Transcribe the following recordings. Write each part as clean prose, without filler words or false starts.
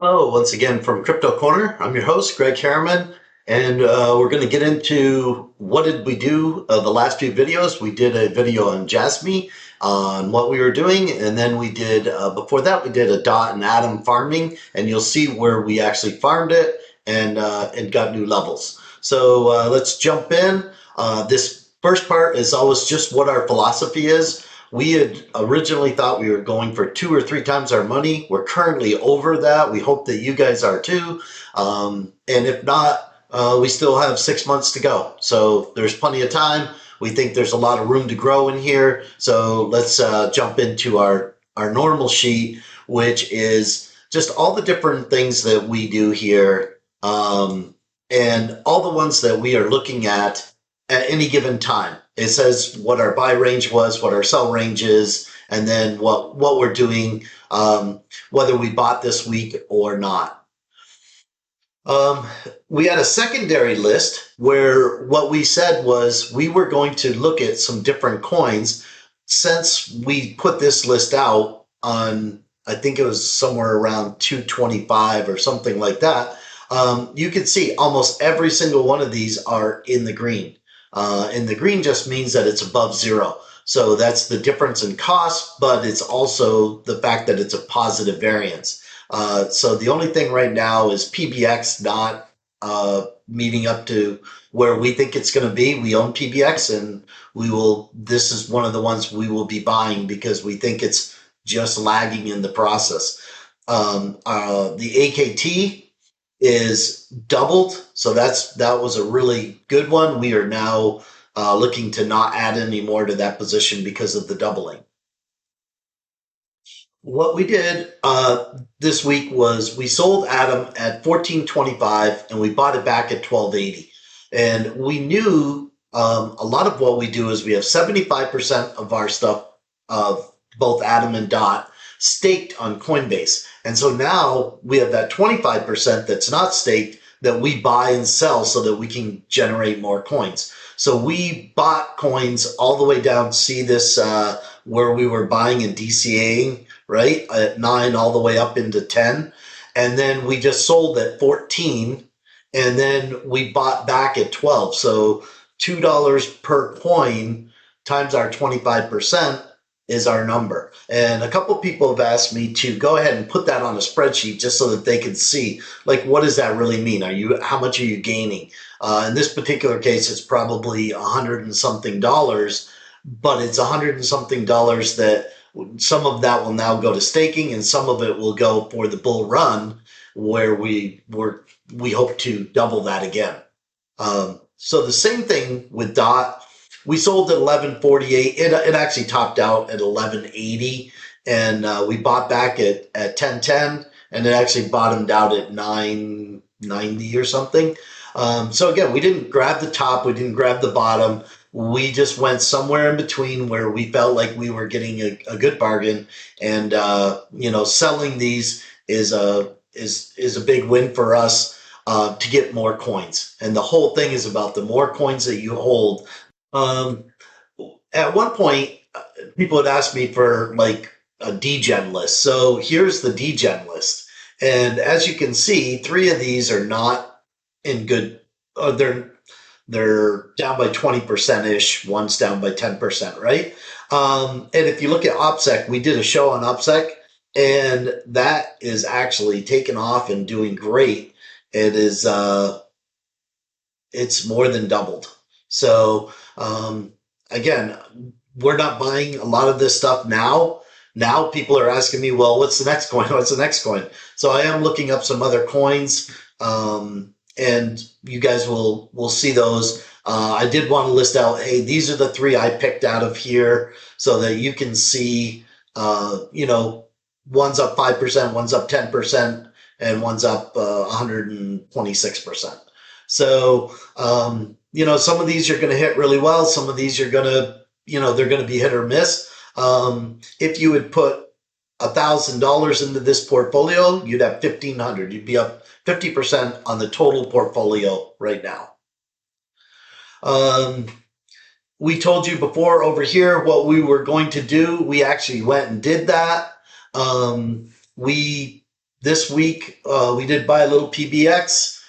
Hello, once again from Crypto Corner. I'm your host, Greg Harriman, and we're going to get into what did we do the last few videos. We did a video on Jasmy on what we were doing, and then we did, before that, we did a dot and atom farming, and you'll see where we actually farmed it and got new levels. So let's jump in. This first part is always just what our philosophy is. We had originally thought we were going for 2 or 3 times our money. We're currently over that. We hope that you guys are too. And if not, we still have 6 months to go. So there's plenty of time. We think there's a lot of room to grow in here. So let's jump into our normal sheet, which is just all the different things that we do here, and all the ones that we are looking at any given time. It says what our buy range was, what our sell range is, and then what we're doing, whether we bought this week or not. We had a secondary list where what we said was we were going to look at some different coins. Since we put this list out on, I think it was somewhere around 225 or something like that, you can see almost every single one of these are in the green. And the green just means that it's above zero. So that's the difference in cost, but it's also the fact that it's a positive variance. So the only thing right now is PBX not meeting up to where we think it's going to be. We own PBX, and this is one of the ones we will be buying because we think it's just lagging in the process. The AKT is doubled, so that was a really good one. We are now looking to not add any more to that position because of the doubling. What we did this week was we sold Atom at 14.25 and we bought it back at 12.80. And we knew a lot of what we do is we have 75% of our stuff of both Atom and Dot staked on Coinbase. And so now we have that 25% that's not staked that we buy and sell so that we can generate more coins. So we bought coins all the way down. See this where we were buying and DCAing, right? At 9 all the way up into 10. And then we just sold at 14. And then we bought back at 12. So $2 per coin times our 25% is our number. And a couple of people have asked me to go ahead and put that on a spreadsheet just so that they can see, like, what does that really mean? How much are you gaining? In this particular case, it's probably $100 and something, but it's $100 and something that some of that will now go to staking and some of it will go for the bull run where we hope to double that again. So the same thing with Dot. We sold at 11.48. It actually topped out at 11.80, and we bought back at 10.10, and it actually bottomed out at 9.90 or something. So again, we didn't grab the top, we didn't grab the bottom. We just went somewhere in between where we felt like we were getting a good bargain, and selling these is a big win for us to get more coins. And the whole thing is about the more coins that you hold. At one point, people had asked me for like a degen list. So here's the degen list. And as you can see, 3 of these are not in good, they're down by 20% ish. One's down by 10%, right? And if you look at OPSEC, we did a show on OPSEC, and that is actually taken off and doing great. It is, it's more than doubled. So, again, we're not buying a lot of this stuff now. Now people are asking me, well, what's the next coin? What's the next coin? So I am looking up some other coins, and you guys will see those. I did want to list out, hey, these are the 3 I picked out of here so that you can see, one's up 5%, one's up 10%, and one's up 126%. So, some of these you're going to hit really well. Some of these you're going to, they're going to be hit or miss. If you would put $1,000 into this portfolio, you'd have 1,500. You'd be up 50% on the total portfolio right now. We told you before over here what we were going to do. We actually went and did that. We This week, we did buy a little PBX.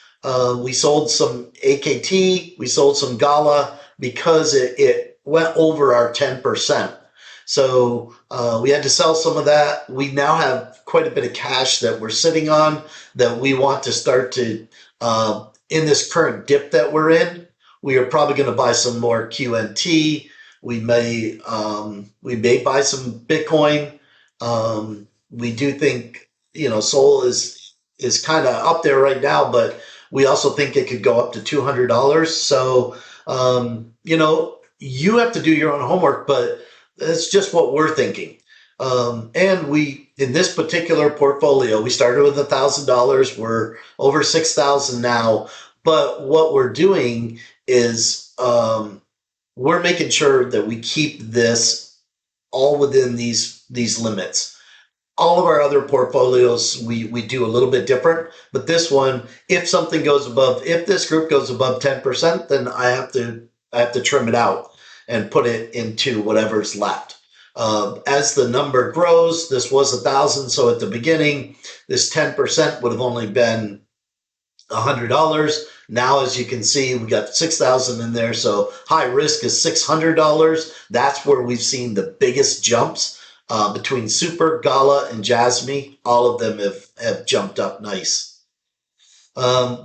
We sold some AKT. We sold some Gala because it went over our 10%. So we had to sell some of that. We now have quite a bit of cash that we're sitting on that we want to start to, in this current dip that we're in, we are probably going to buy some more QNT. We may buy some Bitcoin. We do think Sol is kind of up there right now, but we also think it could go up to $200. So you have to do your own homework, but that's just what we're thinking. And in this particular portfolio, we started with $1,000. We're over 6,000 now. But what we're doing is we're making sure that we keep this all within these limits. All of our other portfolios we do a little bit different, but this one, if this group goes above 10%, then I have to trim it out and put it into whatever's left. As the number grows, this was 1,000, so at the beginning, this 10% would have only been $100. Now, as you can see, we got 6,000 in there, so high risk is $600. That's where we've seen the biggest jumps between Super, Gala, and Jasmy. All of them have jumped up nice.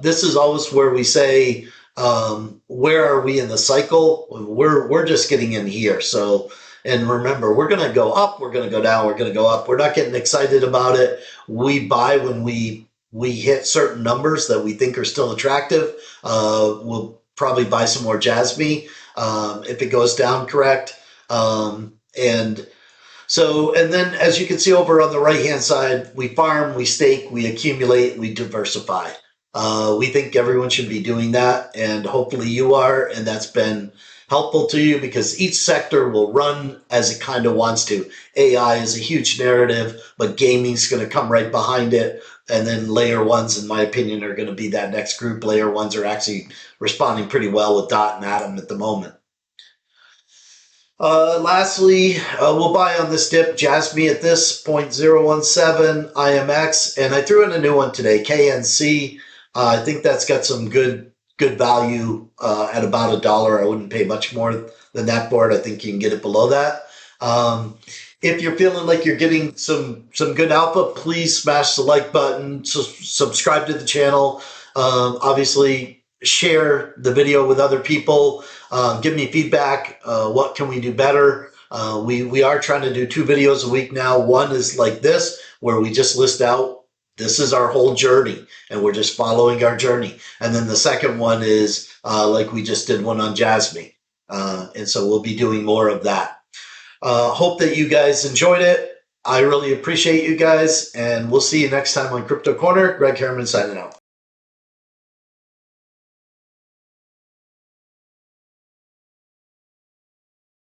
This is always where we say, where are we in the cycle? We're just getting in here. So, and remember, we're going to go up, we're going to go down, we're going to go up. We're not getting excited about it. We buy when we hit certain numbers that we think are still attractive. We'll probably buy some more Jasmy if it goes down correct. And then as you can see over on the right-hand side, we farm, we stake, we accumulate, we diversify. We think everyone should be doing that, and hopefully you are, and that's been helpful to you because each sector will run as it kind of wants to. AI is a huge narrative, but gaming's going to come right behind it. And then layer ones, in my opinion, are going to be that next group. Layer ones are actually responding pretty well with Dot and Atom at the moment. Lastly, we'll buy on this dip Jasmy at this 0.017 IMX, and I threw in a new one today, KNC. I think that's got some good value at about $1. I wouldn't pay much more than that for it. I think you can get it below that. If you're feeling like you're getting some good alpha, please smash the like button, subscribe to the channel. Obviously, share the video with other people. Give me feedback. What can we do better? We are trying to do 2 videos a week now. One is like this, where we just list out, this is our whole journey, and we're just following our journey. And then the second one is like we just did one on Jasmy. And so we'll be doing more of that. Hope that you guys enjoyed it. I really appreciate you guys, and we'll see you next time on Crypto Corner. Greg Harriman signing out.